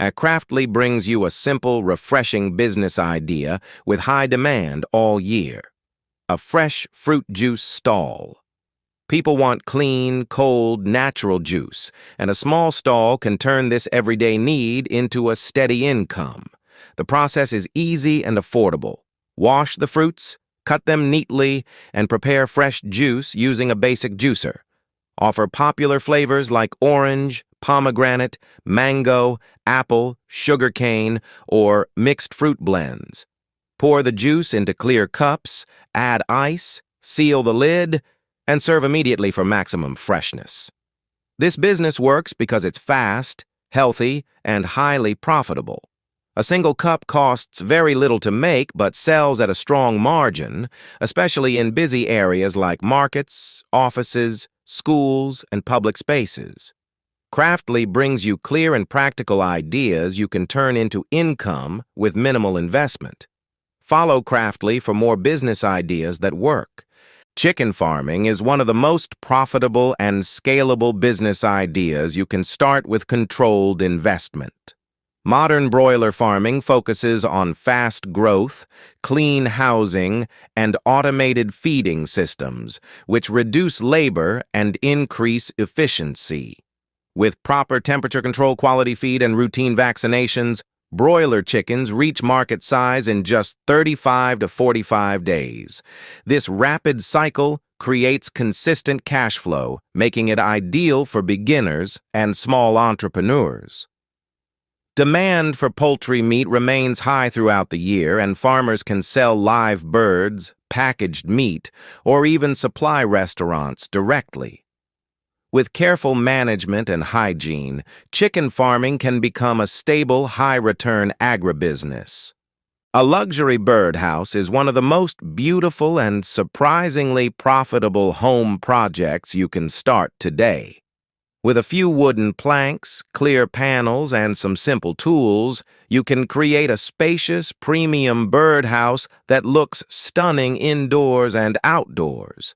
Craftly brings you a simple, refreshing business idea with high demand all year. A fresh fruit juice stall. People want clean, cold, natural juice, and a small stall can turn this everyday need into a steady income. The process is easy and affordable. Wash the fruits, cut them neatly, and prepare fresh juice using a basic juicer. Offer popular flavors like orange, pomegranate, mango, apple, sugarcane, or mixed fruit blends. Pour the juice into clear cups, add ice, seal the lid, and serve immediately for maximum freshness. This business works because it's fast, healthy, and highly profitable. A single cup costs very little to make but sells at a strong margin, especially in busy areas like markets, offices, schools, and public spaces. Craftly brings you clear and practical ideas you can turn into income with minimal investment. Follow Craftly for more business ideas that work. Chicken farming is one of the most profitable and scalable business ideas you can start with controlled investment. Modern broiler farming focuses on fast growth, clean housing, and automated feeding systems, which reduce labor and increase efficiency. With proper temperature control, quality feed, and routine vaccinations, broiler chickens reach market size in just 35 to 45 days. This rapid cycle creates consistent cash flow, making it ideal for beginners and small entrepreneurs. Demand for poultry meat remains high throughout the year, and farmers can sell live birds, packaged meat, or even supply restaurants directly. With careful management and hygiene, chicken farming can become a stable, high-return agribusiness. A luxury birdhouse is one of the most beautiful and surprisingly profitable home projects you can start today. With a few wooden planks, clear panels, and some simple tools, you can create a spacious, premium birdhouse that looks stunning indoors and outdoors.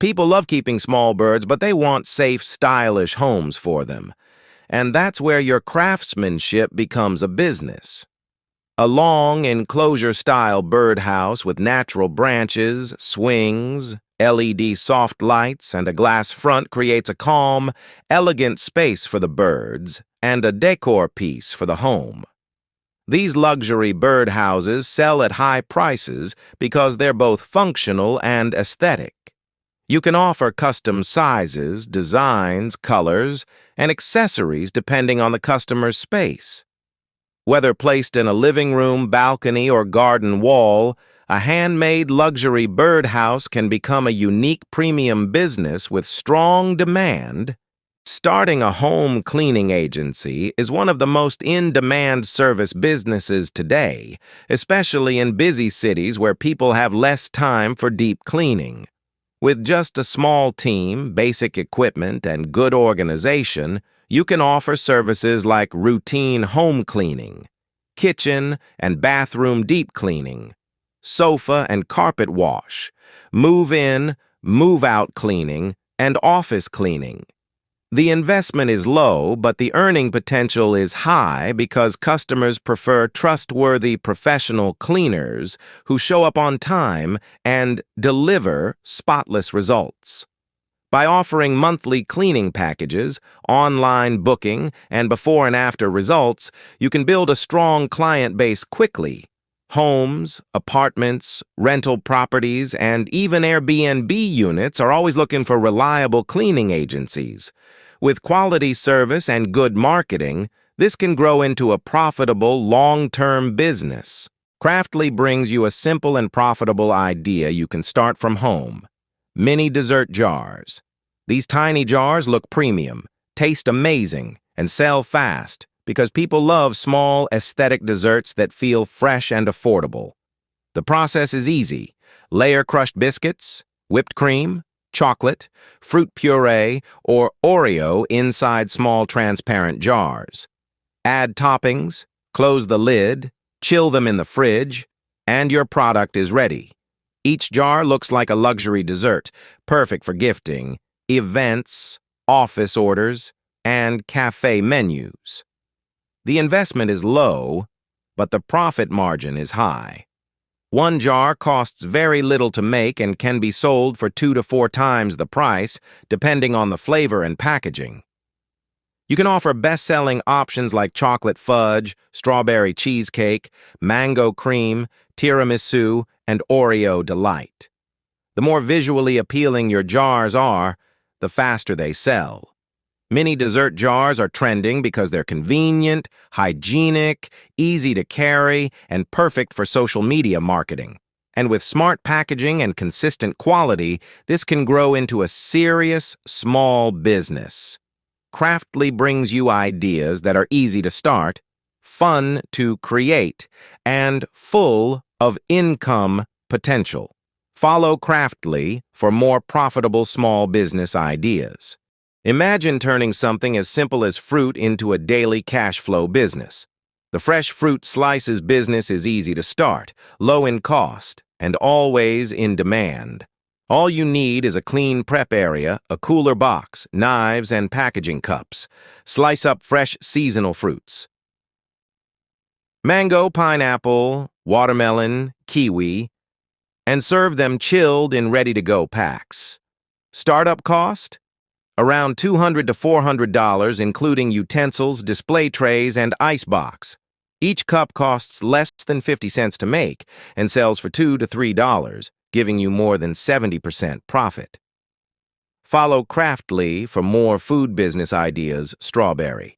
People love keeping small birds, but they want safe, stylish homes for them. And that's where your craftsmanship becomes a business. A long, enclosure-style birdhouse with natural branches, swings, LED soft lights, and a glass front creates a calm, elegant space for the birds and a decor piece for the home. These luxury birdhouses sell at high prices because they're both functional and aesthetic. You can offer custom sizes, designs, colors, and accessories depending on the customer's space. Whether placed in a living room, balcony, or garden wall, a handmade luxury birdhouse can become a unique premium business with strong demand. Starting a home cleaning agency is one of the most in-demand service businesses today, especially in busy cities where people have less time for deep cleaning. With just a small team, basic equipment, and good organization, you can offer services like routine home cleaning, kitchen and bathroom deep cleaning, sofa and carpet wash, move-in, move-out cleaning, and office cleaning. The investment is low, but the earning potential is high because customers prefer trustworthy professional cleaners who show up on time and deliver spotless results. By offering monthly cleaning packages, online booking, and before and after results, you can build a strong client base quickly. Homes, apartments, rental properties, and even Airbnb units are always looking for reliable cleaning agencies. With quality service and good marketing, this can grow into a profitable, long-term business. Craftly brings you a simple and profitable idea you can start from home. Mini dessert jars. These tiny jars look premium, taste amazing, and sell fast because people love small, aesthetic desserts that feel fresh and affordable. The process is easy. Layer crushed biscuits, whipped cream, chocolate, fruit puree, or Oreo inside small transparent jars. Add toppings, close the lid, chill them in the fridge, and your product is ready. Each jar looks like a luxury dessert, perfect for gifting, events, office orders, and cafe menus. The investment is low, but the profit margin is high. One jar costs very little to make and can be sold for 2 to 4 times the price, depending on the flavor and packaging. You can offer best-selling options like chocolate fudge, strawberry cheesecake, mango cream, tiramisu, and Oreo delight. The more visually appealing your jars are, the faster they sell. Mini dessert jars are trending because they're convenient, hygienic, easy to carry, and perfect for social media marketing. And with smart packaging and consistent quality, this can grow into a serious, small business. Craftly brings you ideas that are easy to start, fun to create, and full of income potential. Follow Craftly for more profitable small business ideas. Imagine turning something as simple as fruit into a daily cash flow business. The fresh fruit slices business is easy to start, low in cost, and always in demand. All you need is a clean prep area, a cooler box, knives, and packaging cups. Slice up fresh seasonal fruits. Mango, pineapple, watermelon, kiwi, and serve them chilled in ready-to-go packs. Startup cost? Around $200 to $400, including utensils, display trays, and icebox. Each cup costs less than 50 cents to make and sells for $2 to $3, giving you more than 70% profit. Follow Craftly for more food business ideas. Strawberry.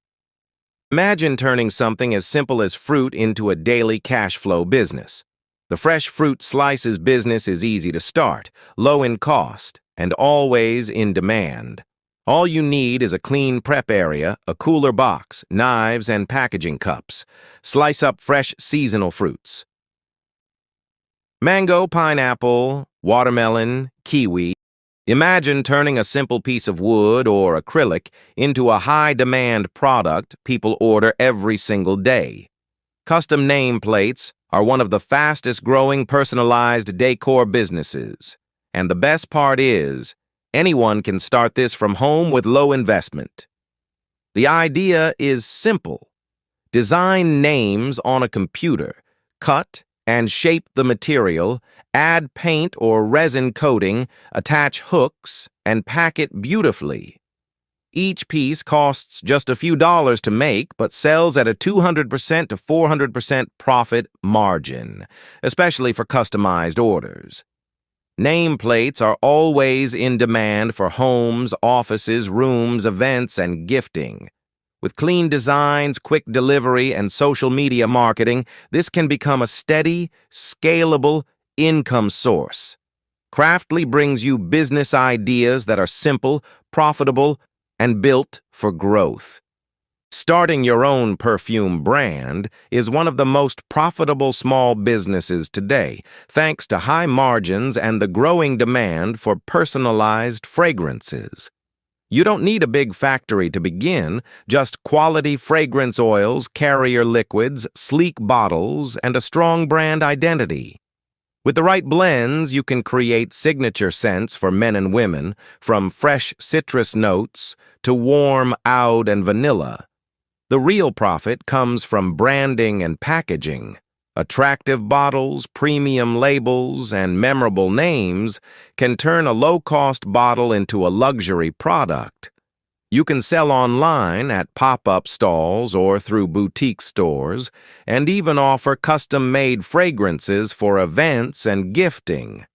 Imagine turning something as simple as fruit into a daily cash flow business. The fresh fruit slices business is easy to start, low in cost, and always in demand. All you need is a clean prep area, a cooler box, knives, and packaging cups. Slice up fresh seasonal fruits. Mango, pineapple, watermelon, kiwi. Imagine turning a simple piece of wood or acrylic into a high-demand product people order every single day. Custom nameplates are one of the fastest-growing personalized decor businesses. And the best part is, anyone can start this from home with low investment. The idea is simple. Design names on a computer, cut and shape the material, add paint or resin coating, attach hooks, and pack it beautifully. Each piece costs just a few dollars to make, but sells at a 200% to 400% profit margin, especially for customized orders. Nameplates are always in demand for homes, offices, rooms, events, and gifting. With clean designs, quick delivery, and social media marketing, this can become a steady, scalable income source. Craftly brings you business ideas that are simple, profitable, and built for growth. Starting your own perfume brand is one of the most profitable small businesses today, thanks to high margins and the growing demand for personalized fragrances. You don't need a big factory to begin, just quality fragrance oils, carrier liquids, sleek bottles, and a strong brand identity. With the right blends, you can create signature scents for men and women, from fresh citrus notes to warm oud and vanilla. The real profit comes from branding and packaging. Attractive bottles, premium labels, and memorable names can turn a low-cost bottle into a luxury product. You can sell online at pop-up stalls or through boutique stores, and even offer custom-made fragrances for events and gifting.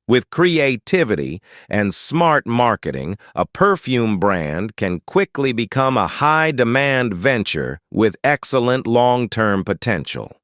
With creativity and smart marketing, a perfume brand can quickly become a high-demand venture with excellent long-term potential.